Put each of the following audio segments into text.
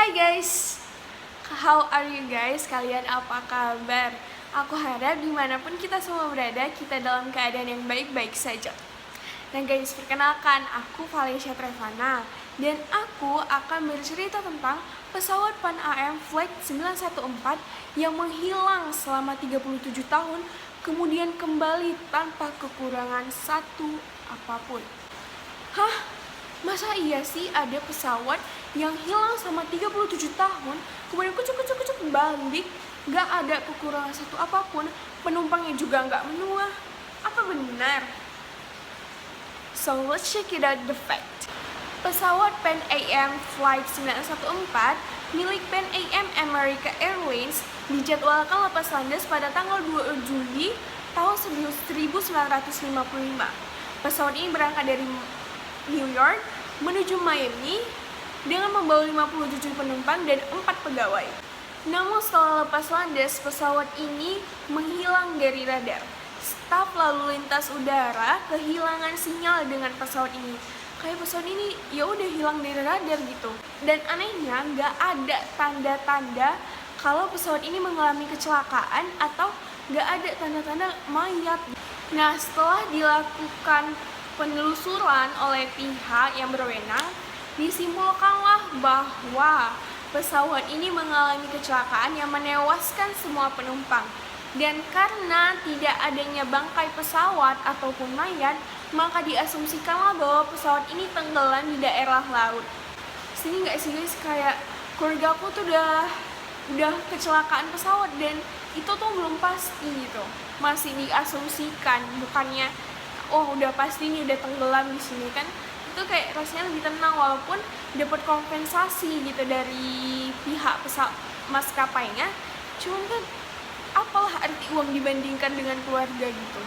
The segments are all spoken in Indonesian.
Hai guys, how are you guys? Kalian apa kabar? Aku harap dimanapun kita semua berada, kita dalam keadaan yang baik-baik saja. Dan guys, perkenalkan, aku Valencia Trevana. Dan aku akan bercerita tentang pesawat Pan AM Flight 914 yang menghilang selama 37 tahun, kemudian kembali tanpa kekurangan satu apapun. Hah? Masa iya sih ada pesawat yang hilang selama 37 tahun, kemudian kucuk balik, gak ada kekurangan satu apapun, penumpangnya juga gak menua? Apa benar? So let's check it out the fact. Pesawat Pan AM Flight 914 milik Pan AM America Airlines dijadwalkan lepas landas pada tanggal 2 Juli tahun 1955. Pesawat ini berangkat dari New York menuju Miami dengan membawa 57 penumpang dan 4 pegawai. Namun setelah lepas landas, pesawat ini menghilang dari radar. Staf lalu lintas udara kehilangan sinyal dengan pesawat ini. Kayak pesawat ini ya udah hilang dari radar gitu. Dan anehnya nggak ada tanda-tanda kalau pesawat ini mengalami kecelakaan atau nggak ada tanda-tanda mayat. Nah, setelah dilakukan penelusuran oleh pihak yang berwenang, disimpulkanlah bahwa pesawat ini mengalami kecelakaan yang menewaskan semua penumpang. Dan karena tidak adanya bangkai pesawat ataupun mayat, maka diasumsikanlah bahwa pesawat ini tenggelam di daerah laut. Sini nggak sih guys, kayak keluarga aku tuh udah kecelakaan pesawat dan itu tuh belum pasti gitu, masih diasumsikan, bukannya oh udah pasti nih udah tenggelam di sini kan. Itu kayak rasanya lebih tenang walaupun dapat kompensasi gitu dari pihak maskapainya. Cuman kan apalah arti uang dibandingkan dengan keluarga gitu.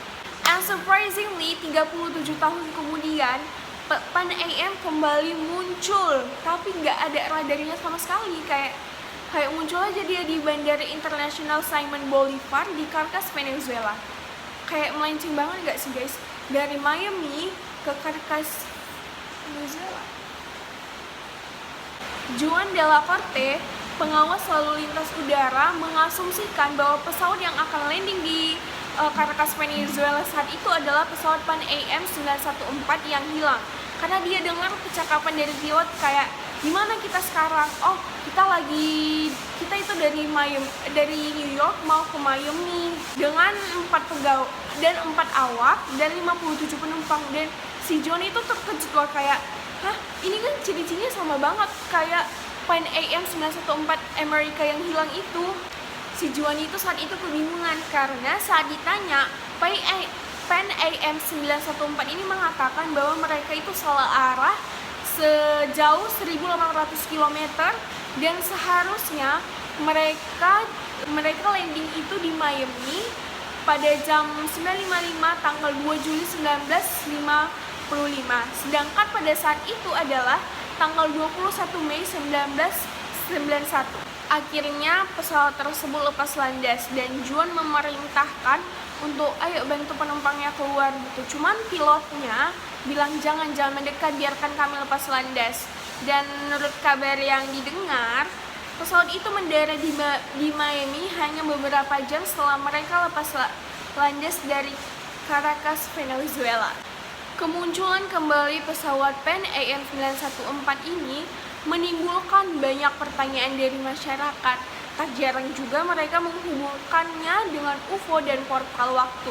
And surprisingly 37 tahun kemudian Pan AM kembali muncul, tapi nggak ada radarnya sama sekali. Kayak muncul aja dia di Bandara Internasional Simon Bolivar di Caracas, Venezuela. Kayak melenceng banget nggak sih guys? Dari Miami ke Caracas, Venezuela. Juan de la Corte, pengawas lalu lintas udara, mengasumsikan bahwa pesawat yang akan landing di Caracas, Venezuela saat itu adalah pesawat Pan AM 914 yang hilang. Karena dia dengar percakapan dari pilot kayak, gimana kita sekarang? Oh, kita itu dari New York mau ke Miami dengan 4 pegawai dan 4 awak dan 57 penumpang. Dan si John itu terkejut loh, kayak, hah, ini kan ciri-cirinya sama banget kayak Pan AM 914 Amerika yang hilang itu. Si John itu saat itu kebingungan karena saat ditanya, Pan AM 914 ini mengatakan bahwa mereka itu salah arah sejauh 1.800 km dan seharusnya mereka landing itu di Miami pada jam 9.55 tanggal 2 Juli 1955. Sedangkan pada saat itu adalah tanggal 21 Mei 1991. Akhirnya pesawat tersebut lepas landas dan Juan memerintahkan untuk ayo bantu penumpangnya keluar gitu. Cuman pilotnya bilang jangan mendekat, biarkan kami lepas landas. Dan menurut kabar yang didengar, pesawat itu mendarat di Miami hanya beberapa jam setelah mereka lepas landas dari Caracas, Venezuela. Kemunculan kembali pesawat Pan AM 914 ini menimbulkan banyak pertanyaan dari masyarakat. Tak jarang juga mereka menghubungkannya dengan UFO dan portal waktu.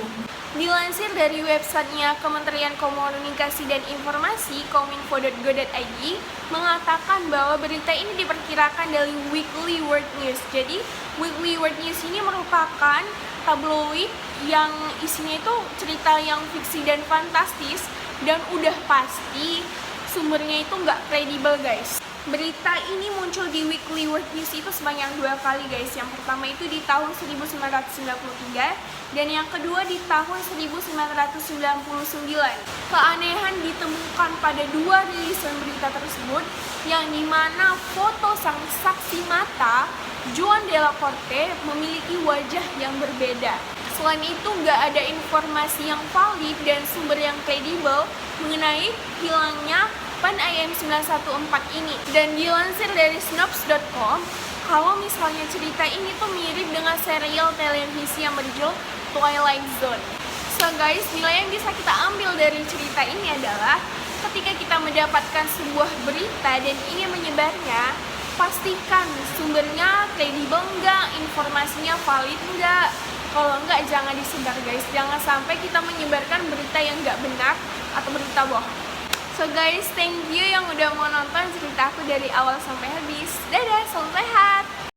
Dilansir dari websitenya Kementerian Komunikasi dan Informasi kominfo.go.id mengatakan bahwa berita ini diperkirakan dari Weekly World News. Jadi Weekly World News ini merupakan tabloid yang isinya itu cerita yang fiksi dan fantastis, dan udah pasti sumbernya itu nggak kredibel guys. Berita ini muncul di Weekly World News itu sebanyak 2 kali guys. Yang pertama itu di tahun 1993 dan yang kedua di tahun 1999. Keanehan ditemukan pada 2 rilisan berita tersebut, yang dimana foto sang saksi mata Juan de la Corte memiliki wajah yang berbeda. Selain itu nggak ada informasi yang valid dan sumber yang kredibel mengenai hilangnya OpenIM914 ini. Dan dilansir dari Snopes.com, kalau misalnya cerita ini tuh mirip dengan serial televisi yang berjudul Twilight Zone. So guys, nilai yang bisa kita ambil dari cerita ini adalah ketika kita mendapatkan sebuah berita dan ingin menyebarnya, pastikan sumbernya kredibel enggak, informasinya valid enggak. Kalau enggak, jangan disebar guys. Jangan sampai kita menyebarkan berita yang enggak benar atau berita bohong. So guys, thank you yang udah mau nonton ceritaku dari awal sampai habis. Dadah, selalu sehat!